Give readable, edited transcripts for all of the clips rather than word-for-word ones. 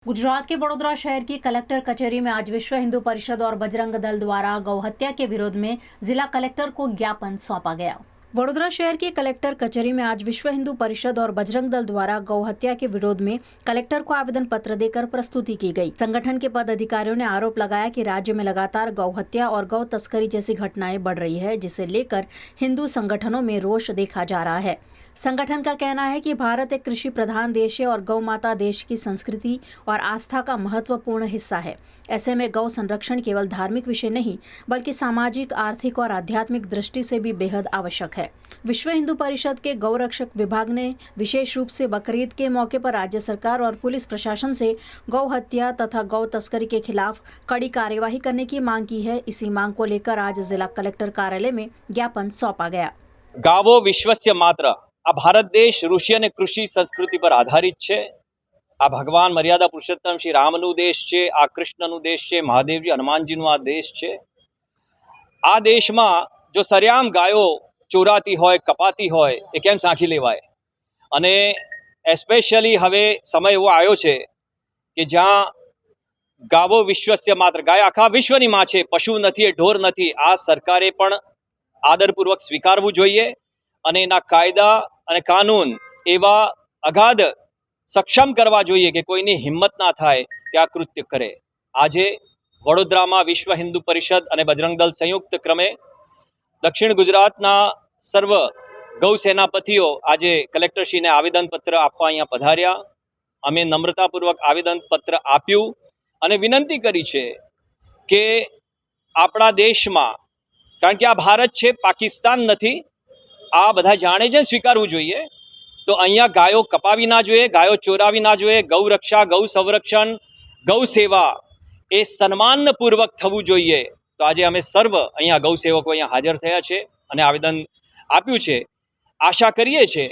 गुजरात के वडोदरा शहर की कलेक्टर कचहरी में आज विश्व हिंदू परिषद और बजरंग दल द्वारा गौ हत्या के विरोध में जिला कलेक्टर को ज्ञापन सौंपा गया। वडोदरा शहर की कलेक्टर कचहरी में आज विश्व हिंदू परिषद और बजरंग दल द्वारा गौ हत्या के विरोध में कलेक्टर को आवेदन पत्र देकर प्रस्तुति की गई। संगठन के पदाधिकारियों ने आरोप लगाया कि राज्य में लगातार गौ हत्या और गौ तस्करी जैसी घटनाएं बढ़ रही है, जिसे लेकर हिंदू संगठनों में रोष देखा जा रहा है। संगठन का कहना है कि भारत एक कृषि प्रधान देश है और गौ माता देश की संस्कृति और आस्था का महत्वपूर्ण हिस्सा है। ऐसे में गौ संरक्षण केवल धार्मिक विषय नहीं बल्कि सामाजिक, आर्थिक और आध्यात्मिक दृष्टि से भी बेहद आवश्यक है। विश्व हिंदू परिषद के गौ रक्षक विभाग ने विशेष रूप से बकरीद के मौके पर राज्य सरकार और पुलिस प्रशासन से गौ हत्या तथा गौ तस्करी के खिलाफ कड़ी कार्यवाही करने की मांग की है। इसी मांग को लेकर आज जिला कलेक्टर कार्यालय में ज्ञापन सौंपा गया। गावो विश्वस्य मात्र आ भारत देश ऋषि અને કૃષિ સંસ્કૃતિ પર આધારિત છે। આ ભગવાન મર્યાદા પુરુષોત્તમ શ્રી રામનું દેશ છે, આ કૃષ્ણનું દેશ છે, મહાદેવજી હનુમાનજીનું આ દેશ છે। આ દેશમાં જો સરેઆમ ગાયો ચોરાતી હોય, કપાતી હોય એ કેમ સાંખી લેવાય? અને એસ્પેશિયલી હવે સમય એવો આવ્યો છે કે જ્યાં ગાવો વિશ્વસ્ય માત્ર, ગાય આખા વિશ્વની માં છે, પશુ નથી, એ ઢોર નથી। આ સરકારે પણ આદરપૂર્વક સ્વીકારવું જોઈએ અને એના કાયદા અને કાનૂન એવા અગાધ સક્ષમ કરવા જોઈએ કે કોઈની હિંમત ના થાય કે આ કૃત્ય કરે। આજે વડોદરામાં વિશ્વ હિન્દુ પરિષદ અને બજરંગ દળ સંયુક્ત ક્રમે દક્ષિણ ગુજરાતના સર્વ ગૌ સેનાપતિઓ આજે કલેક્ટરશ્રીને આવેદનપત્ર આપવા અહીંયા પધાર્યા। અમે નમ્રતાપૂર્વક આવેદનપત્ર આપ્યું અને વિનંતી કરી છે કે આપણા દેશમાં, કારણ કે આ ભારત છે, પાકિસ્તાન નથી, આ બધા જાણે છે, સ્વીકારવું જોઈએ। તો અહીંયા ગાયો કપાવી ના જોઈએ, ગાયો ચોરાવી ના જોઈએ। ગૌ રક્ષા, ગૌ સંરક્ષણ, ગૌ સેવા એ સન્માનપૂર્વક થવું જોઈએ। તો આજે અમે સર્વ અહીંયા ગૌ સેવકો અહીંયા હાજર થયા છે અને આવેદન આપ્યું છે। આશા કરીએ છીએ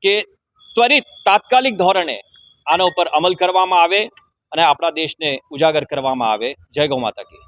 કે ત્વરિત તાત્કાલિક ધોરણે આના ઉપર અમલ કરવામાં આવે અને આપણા દેશને ઉજાગર કરવામાં આવે। જય ગૌ માતા કી।